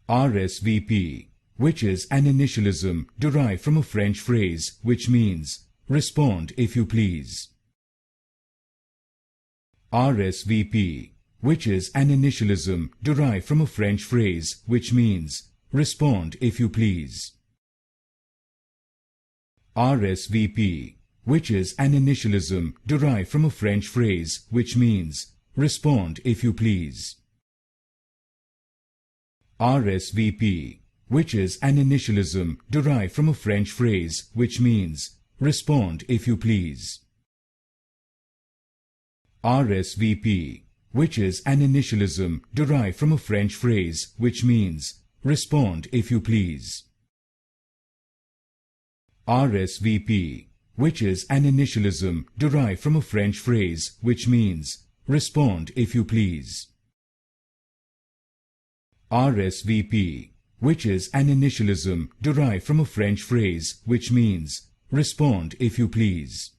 R.S.V.P, which is an initialism derived from a French phrase which means respond if you please. R.S.V.P, which is an initialism derived from a French phrase which means respond if you please. R.S.V.P, which is an initialism derived from a French phrase which means respond if you please. R.S.V.P, which is an initialism derived from a French phrase which means respond if you please. R.S.V.P, which is an initialism derived from a French phrase which means respond if you please. R.S.V.P, which is an initialism derived from a French phrase which means respond if you please. R.S.V.P, which is an initialism derived from a French phrase which means respond if you please.